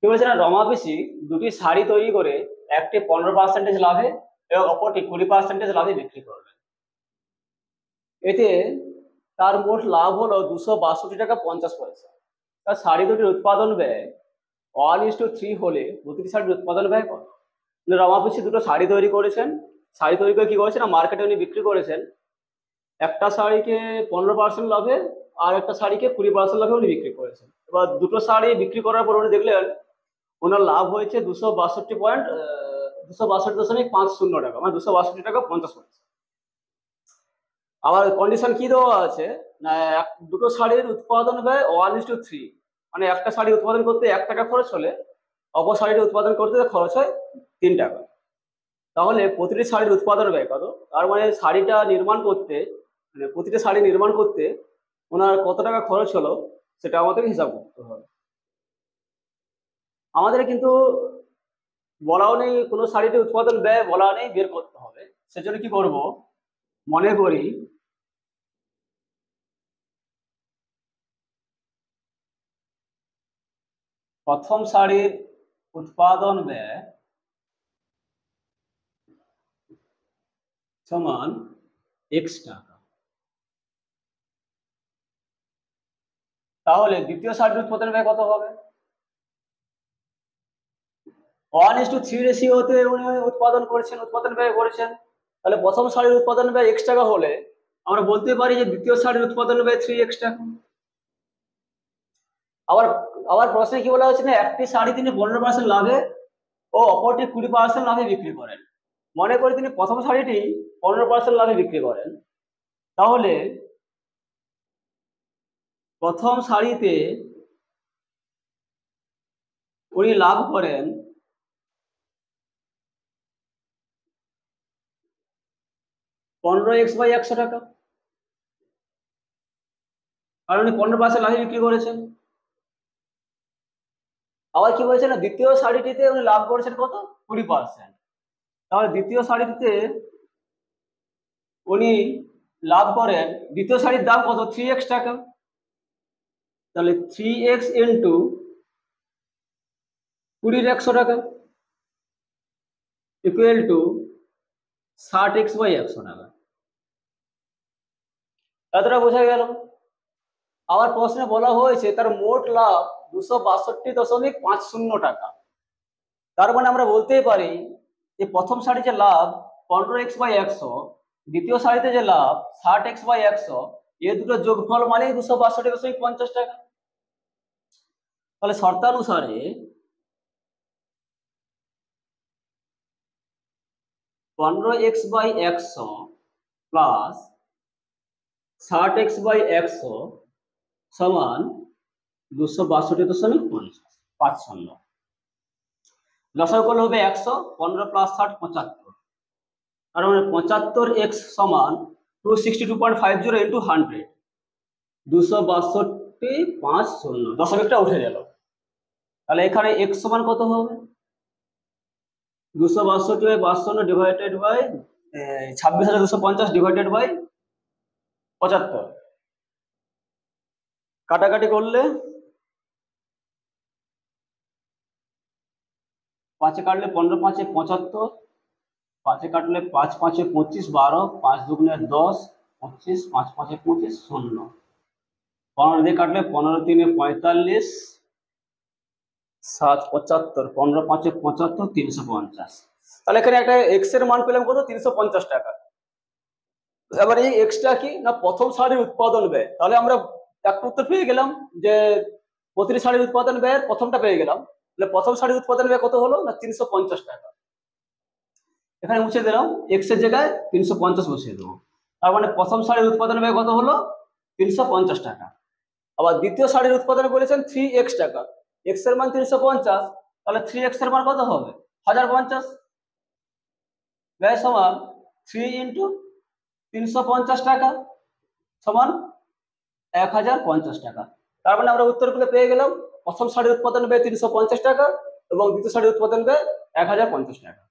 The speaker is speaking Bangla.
বলেছে না, রমা পিসি দুটি শাড়ি তৈরি করে একটি 15% লাভে এবং অপরটি 20% লাভে বিক্রি করবে। এতে তার মোট লাভ হলো 262 টাকা 50 পয়সা। তার শাড়ি দুটির উৎপাদন ব্যয় 1:3 হলে প্রতিটি শাড়ির উৎপাদন ব্যয় কত? রমা পিসি দুটো শাড়ি তৈরি করেছেন, শাড়ি তৈরি করে কি করেছেন না, মার্কেটে উনি বিক্রি করেছেন। একটা শাড়িকে 15% লাভে আর একটা শাড়িকে 20% লাভে উনি বিক্রি করেছেন। এবার দুটো শাড়ি বিক্রি করার পর উনি দেখলেন ওনার লাভ হয়েছে 262.50 টাকা, মানে 262 টাকা 50 পয়সা। আবার কন্ডিশন কি দেওয়া আছে না, দুটো শাড়ির উৎপাদন ব্যয় 1:3, মানে একটা শাড়ি উৎপাদন করতে 1 টাকা খরচ হলে অপর শাড়িটি উৎপাদন করতে খরচ হয় 3 টাকা। তাহলে প্রতিটি শাড়ির উৎপাদন ব্যয় কত? তার মানে শাড়িটা নির্মাণ করতে, মানে প্রতিটি শাড়ি নির্মাণ করতে ওনার কত টাকা খরচ হলো সেটা আমাদের হিসাব করতে হবে। আমাদের কিন্তু বলাও নেই কোনো শাড়িটির উৎপাদন ব্যয়, বলা নেই, বের করতে হবে। সেজন্য কি করব, মনে করি প্রথম শাড়ির উৎপাদন ব্যয় সমান x টাকা। তাহলে দ্বিতীয় শাড়ির উৎপাদন ব্যয় কত হবে? 1:3 রেশিওতে উনি উৎপাদন করেছেন, উৎপাদন ব্যয় করেছেন। তাহলে প্রথম শাড়ির উৎপাদন ব্যয় x টাকা হলে আমরা বলতে পারি যে দ্বিতীয় শাড়ির উৎপাদন ব্যয় 3x টাকা। আবার আবার প্রশ্নে কি বলা হচ্ছে না, একটি শাড়ি তিনি 15% লাভে ও অপরটি 20% লাভে বিক্রি করেন। মনে করি তিনি প্রথম শাড়িটি 15% লাভে বিক্রি করেন, তাহলে প্রথম শাড়িতে উনি লাভ করেন 15x/100 টাকা, কারণ উনি 15% লাভে বিক্রি করেছেন। আবার কি বলছে না, দ্বিতীয় শাড়িটিতে উনি লাভ করেছেন কত? 20%। তাহলে দ্বিতীয় শাড়িটিতে উনি লাভ করেন, দ্বিতীয় শাড়ির দাম কত? 3x টাকা। তাহলে 3x ইন্টু 20/100 টাকা ইকুয়াল টু 60x/100 টাকা। এতটা বোঝা গেল। আবার প্রশ্নে বলা হয়েছে তার মোট লাভ 262.50 টাকা। তার মানে আমরা বলতেই পারি যে প্রথম শাড়িতে লাভ 15x/100, দ্বিতীয় শাড়িতে যে লাভ 60x/100, এ দুটো যোগফল মানেই 262.50 টাকা। তাহলে শর্তানুসারে 15x/100 প্লাস 60x/100 সমান 262.50। লসাগু করলে হবে 100, 15 + 60 75। তার মানে 75x সমান 262.50 ইন্টু 100, 262.50। দশমিকটা উঠে গেল। তাহলে এখানে x সমান কত হবে? 262/50 ডিভাইডেড বাই 26,250 ডিভাইডেড বাই 75। কাটাকাটি করলে 5 কাটলে 15 5 75, 5 কাটলে 5 5 25, 12, 5 দুগুণে 10, 25, 5 5 25, 0। 15 দিয়ে কাটলে 15 3 45, 7 75, 15 5 75, 350। তাহলে এখানে একটা এক্স এর মান পেলাম কত? 350 টাকা। এবার এই এক্সটা কি না, প্রথম শাড়ির উৎপাদন ব্যয়। তাহলে আমরা একটা উত্তর পেয়ে গেলাম যে প্রতিটি শাড়ির উৎপাদন ব্যয়ের প্রথমটা পেয়ে গেলাম। তাহলে প্রথম শাড়ির উৎপাদন ব্যয় কত হলো না, 350 টাকা। এখানে মুছে দিলাম, এক্স এর জায়গায় 350 বসিয়ে দেবো। তার মানে প্রথম শাড়ির উৎপাদন ব্যয় কত হলো? 350 টাকা। আবার দ্বিতীয় শাড়ির উৎপাদন বলেছেন 3x টাকা, এক্স এর মান 350, তাহলে 3x এর মান কত হবে? 1050। ব্যয় সমান 3 ইন্টু 350 টাকা সমান 1050 টাকা। তার মানে আমরা উত্তরগুলো পেয়ে গেলাম। প্রথম শাড়ির উৎপাদন ব্যয় 350 টাকা এবং দ্বিতীয় শাড়ির উৎপাদন ব্যয় 1050 টাকা।